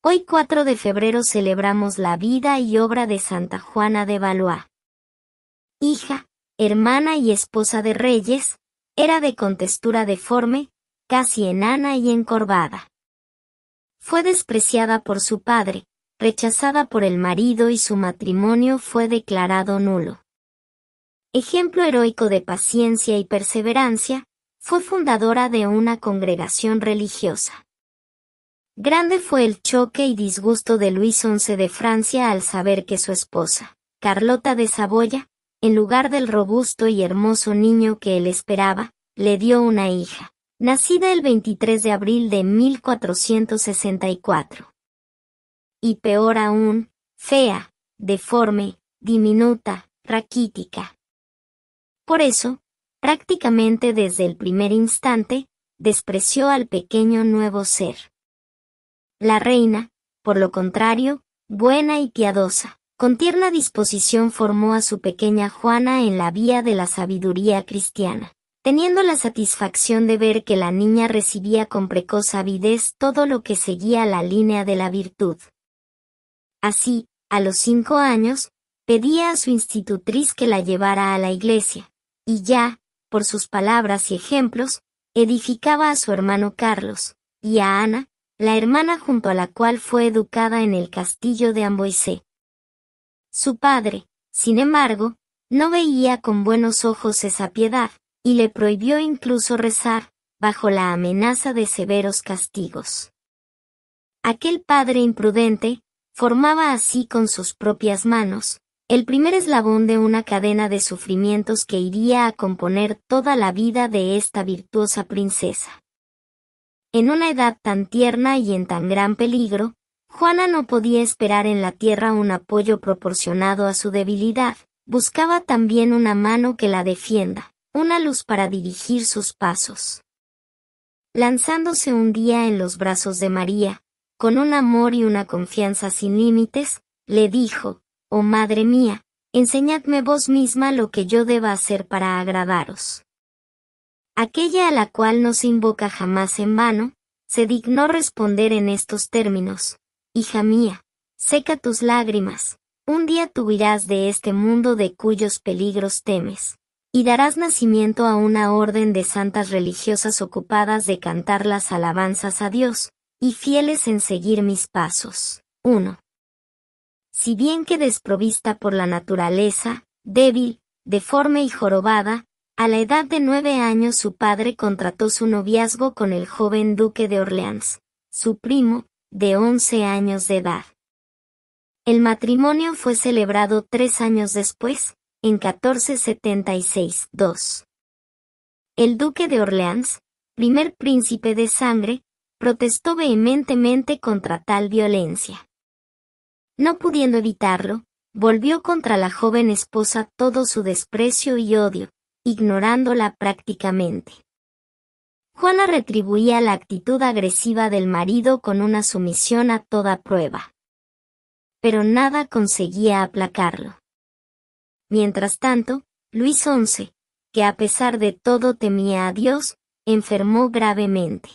Hoy 4 de febrero celebramos la vida y obra de Santa Juana de Valois. Hija, hermana y esposa de reyes, era de contextura deforme, casi enana y encorvada. Fue despreciada por su padre, rechazada por el marido y su matrimonio fue declarado nulo. Ejemplo heroico de paciencia y perseverancia, fue fundadora de una congregación religiosa. Grande fue el choque y disgusto de Luis XI de Francia al saber que su esposa, Carlota de Saboya, en lugar del robusto y hermoso niño que él esperaba, le dio una hija, nacida el 23 de abril de 1464. Y peor aún, fea, deforme, diminuta, raquítica. Por eso, prácticamente desde el primer instante, despreció al pequeño nuevo ser. La reina, por lo contrario, buena y piadosa, con tierna disposición formó a su pequeña Juana en la vía de la sabiduría cristiana, teniendo la satisfacción de ver que la niña recibía con precoz avidez todo lo que seguía la línea de la virtud. Así, a los 5 años, pedía a su institutriz que la llevara a la iglesia, y ya, por sus palabras y ejemplos, edificaba a su hermano Carlos, y a Ana, la hermana junto a la cual fue educada en el castillo de Amboise. Su padre, sin embargo, no veía con buenos ojos esa piedad, y le prohibió incluso rezar, bajo la amenaza de severos castigos. Aquel padre imprudente, formaba así con sus propias manos, el primer eslabón de una cadena de sufrimientos que iría a componer toda la vida de esta virtuosa princesa. En una edad tan tierna y en tan gran peligro, Juana no podía esperar en la tierra un apoyo proporcionado a su debilidad, buscaba también una mano que la defienda, una luz para dirigir sus pasos. Lanzándose un día en los brazos de María, con un amor y una confianza sin límites, le dijo: «Oh madre mía, enseñadme vos misma lo que yo deba hacer para agradaros». Aquella a la cual no se invoca jamás en vano, se dignó responder en estos términos: «Hija mía, seca tus lágrimas, un día tú huirás de este mundo de cuyos peligros temes, y darás nacimiento a una orden de santas religiosas ocupadas de cantar las alabanzas a Dios, y fieles en seguir mis pasos». 1. Si bien que desprovista por la naturaleza, débil, deforme y jorobada, a la edad de 9 años su padre contrató su noviazgo con el joven duque de Orleans, su primo, de 11 años de edad. El matrimonio fue celebrado 3 años después, en 1476. 2. El duque de Orleans, primer príncipe de sangre, protestó vehementemente contra tal violencia. No pudiendo evitarlo, volvió contra la joven esposa todo su desprecio y odio, ignorándola prácticamente. Juana retribuía la actitud agresiva del marido con una sumisión a toda prueba. Pero nada conseguía aplacarlo. Mientras tanto, Luis XI, que a pesar de todo temía a Dios, enfermó gravemente.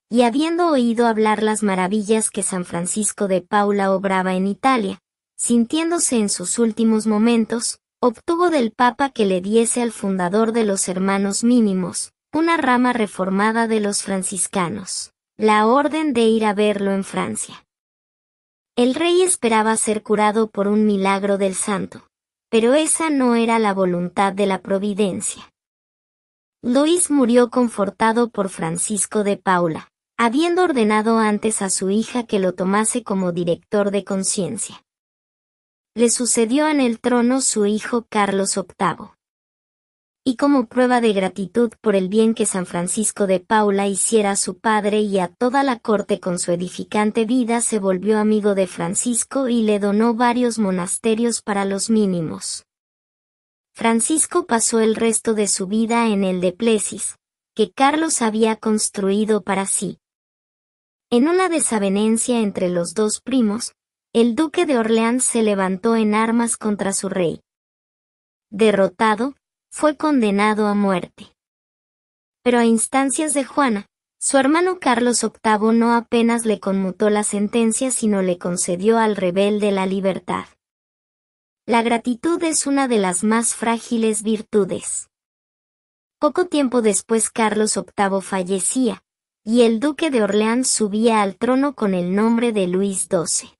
Y habiendo oído hablar las maravillas que San Francisco de Paula obraba en Italia, sintiéndose en sus últimos momentos, obtuvo del Papa que le diese al fundador de los Hermanos Mínimos, una rama reformada de los franciscanos, la orden de ir a verlo en Francia. El rey esperaba ser curado por un milagro del santo, pero esa no era la voluntad de la providencia. Luis murió confortado por Francisco de Paula, habiendo ordenado antes a su hija que lo tomase como director de conciencia. Le sucedió en el trono su hijo Carlos VIII. Y como prueba de gratitud por el bien que San Francisco de Paula hiciera a su padre y a toda la corte con su edificante vida, se volvió amigo de Francisco y le donó varios monasterios para los mínimos. Francisco pasó el resto de su vida en el de Plessis, que Carlos había construido para sí. En una desavenencia entre los dos primos, el duque de Orleans se levantó en armas contra su rey. Derrotado, fue condenado a muerte. Pero a instancias de Juana, Su hermano Carlos VIII no apenas le conmutó la sentencia, sino le concedió al rebelde la libertad. La gratitud es una de las más frágiles virtudes. Poco tiempo después Carlos VIII fallecía, y el duque de Orleans subía al trono con el nombre de Luis XII.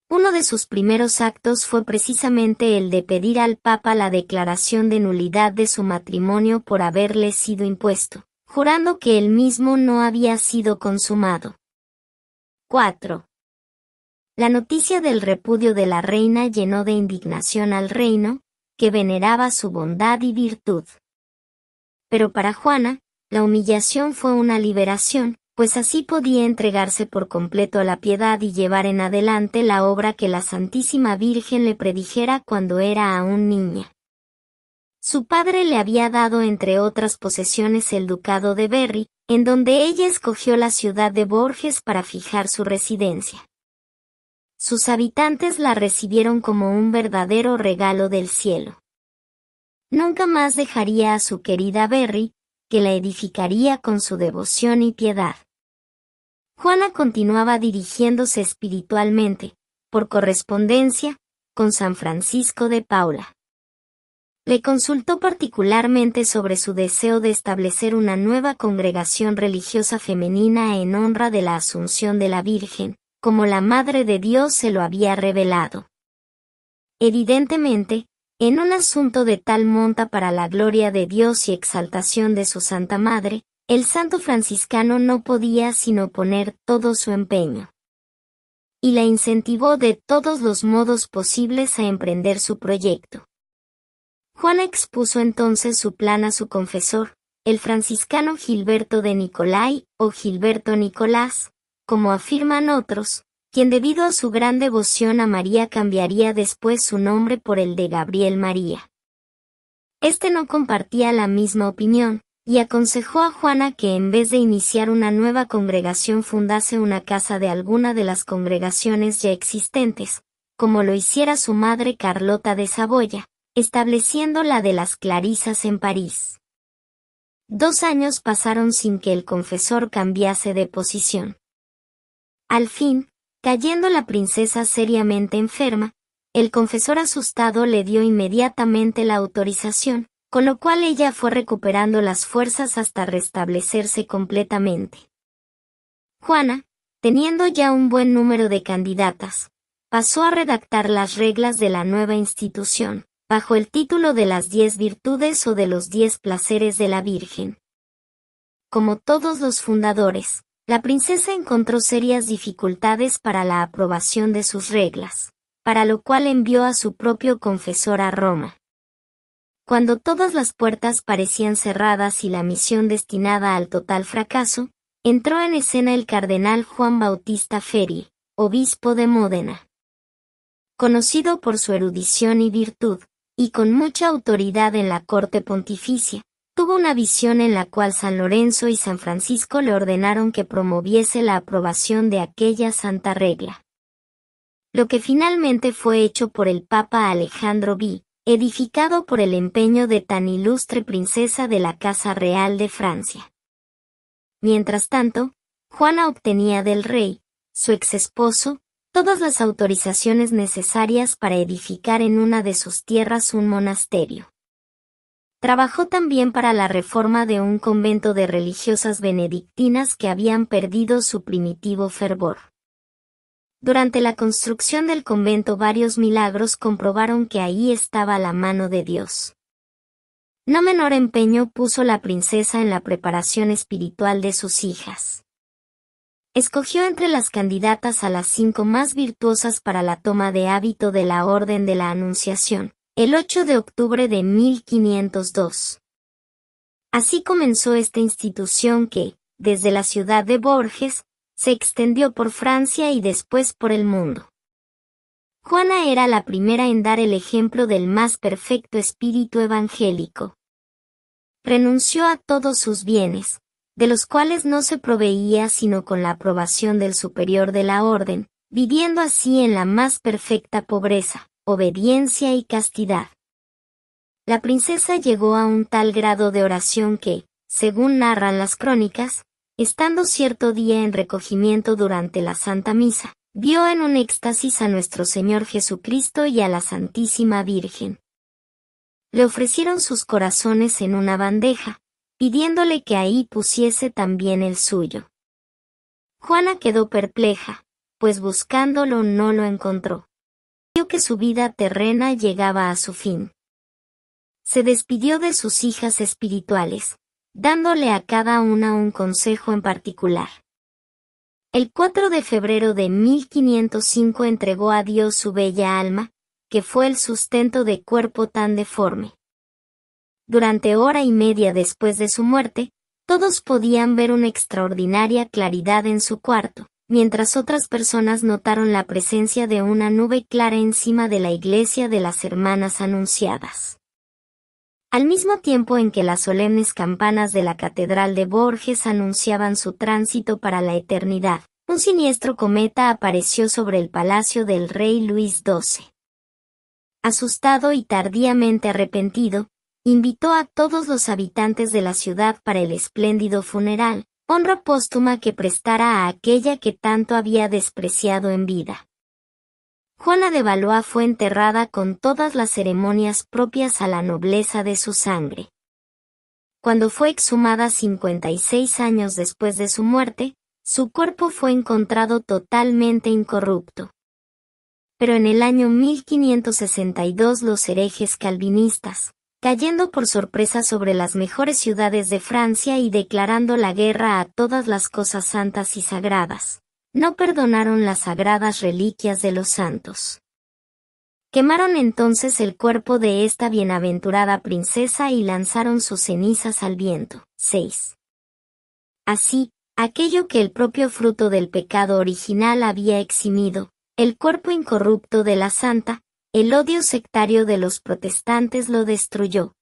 Uno de sus primeros actos fue precisamente el de pedir al Papa la declaración de nulidad de su matrimonio por haberle sido impuesto, jurando que el mismo no había sido consumado. 4. La noticia del repudio de la reina llenó de indignación al reino, que veneraba su bondad y virtud. Pero para Juana, la humillación fue una liberación, pues así podía entregarse por completo a la piedad y llevar en adelante la obra que la Santísima Virgen le predijera cuando era aún niña. Su padre le había dado entre otras posesiones el ducado de Berry, en donde ella escogió la ciudad de Bourges para fijar su residencia. Sus habitantes la recibieron como un verdadero regalo del cielo. Nunca más dejaría a su querida Berry, que la edificaría con su devoción y piedad. Juana continuaba dirigiéndose espiritualmente, por correspondencia, con San Francisco de Paula. Le consultó particularmente sobre su deseo de establecer una nueva congregación religiosa femenina en honra de la Asunción de la Virgen, como la Madre de Dios se lo había revelado. Evidentemente, en un asunto de tal monta para la gloria de Dios y exaltación de su Santa Madre, el santo franciscano no podía sino poner todo su empeño. Y la incentivó de todos los modos posibles a emprender su proyecto. Juana expuso entonces su plan a su confesor, el franciscano Gilberto de Nicolai, o Gilberto Nicolás, como afirman otros, quien debido a su gran devoción a María cambiaría después su nombre por el de Gabriel María. Este no compartía la misma opinión, y aconsejó a Juana que en vez de iniciar una nueva congregación fundase una casa de alguna de las congregaciones ya existentes, como lo hiciera su madre Carlota de Saboya, estableciendo la de las Clarisas en París. 2 años pasaron sin que el confesor cambiase de posición. Al fin, cayendo la princesa seriamente enferma, el confesor asustado le dio inmediatamente la autorización, con lo cual ella fue recuperando las fuerzas hasta restablecerse completamente. Juana, teniendo ya un buen número de candidatas, pasó a redactar las reglas de la nueva institución, bajo el título de las 10 virtudes o de los 10 placeres de la Virgen. Como todos los fundadores, la princesa encontró serias dificultades para la aprobación de sus reglas, para lo cual envió a su propio confesor a Roma. Cuando todas las puertas parecían cerradas y la misión destinada al total fracaso, entró en escena el cardenal Juan Bautista Ferri, obispo de Módena. Conocido por su erudición y virtud, y con mucha autoridad en la corte pontificia, tuvo una visión en la cual San Lorenzo y San Francisco le ordenaron que promoviese la aprobación de aquella santa regla. Lo que finalmente fue hecho por el Papa Alejandro V, edificado por el empeño de tan ilustre princesa de la Casa Real de Francia. Mientras tanto, Juana obtenía del rey, su exesposo, todas las autorizaciones necesarias para edificar en una de sus tierras un monasterio. Trabajó también para la reforma de un convento de religiosas benedictinas que habían perdido su primitivo fervor. Durante la construcción del convento varios milagros comprobaron que ahí estaba la mano de Dios. No menor empeño puso la princesa en la preparación espiritual de sus hijas. Escogió entre las candidatas a las 5 más virtuosas para la toma de hábito de la Orden de la Anunciación, el 8 de octubre de 1502. Así comenzó esta institución que, desde la ciudad de Bourges, se extendió por Francia y después por el mundo. Juana era la primera en dar el ejemplo del más perfecto espíritu evangélico. Renunció a todos sus bienes, de los cuales no se proveía sino con la aprobación del superior de la orden, viviendo así en la más perfecta pobreza, obediencia y castidad. La princesa llegó a un tal grado de oración que, según narran las crónicas, estando cierto día en recogimiento durante la Santa Misa, vio en un éxtasis a nuestro Señor Jesucristo y a la Santísima Virgen. Le ofrecieron sus corazones en una bandeja, pidiéndole que ahí pusiese también el suyo. Juana quedó perpleja, pues buscándolo no lo encontró. Vio que su vida terrena llegaba a su fin. Se despidió de sus hijas espirituales, dándole a cada una un consejo en particular. El 4 de febrero de 1505 entregó a Dios su bella alma, que fue el sustento de cuerpo tan deforme. Durante hora y media después de su muerte, todos podían ver una extraordinaria claridad en su cuarto, mientras otras personas notaron la presencia de una nube clara encima de la iglesia de las Hermanas Anunciadas. Al mismo tiempo en que las solemnes campanas de la Catedral de Bourges anunciaban su tránsito para la eternidad, un siniestro cometa apareció sobre el palacio del rey Luis XII. Asustado y tardíamente arrepentido, invitó a todos los habitantes de la ciudad para el espléndido funeral, honra póstuma que prestara a aquella que tanto había despreciado en vida. Juana de Valois fue enterrada con todas las ceremonias propias a la nobleza de su sangre. Cuando fue exhumada 56 años después de su muerte, su cuerpo fue encontrado totalmente incorrupto. Pero en el año 1562 los herejes calvinistas, cayendo por sorpresa sobre las mejores ciudades de Francia y declarando la guerra a todas las cosas santas y sagradas, no perdonaron las sagradas reliquias de los santos. Quemaron entonces el cuerpo de esta bienaventurada princesa y lanzaron sus cenizas al viento. 6. Así, aquello que el propio fruto del pecado original había eximido, el cuerpo incorrupto de la santa, el odio sectario de los protestantes lo destruyó,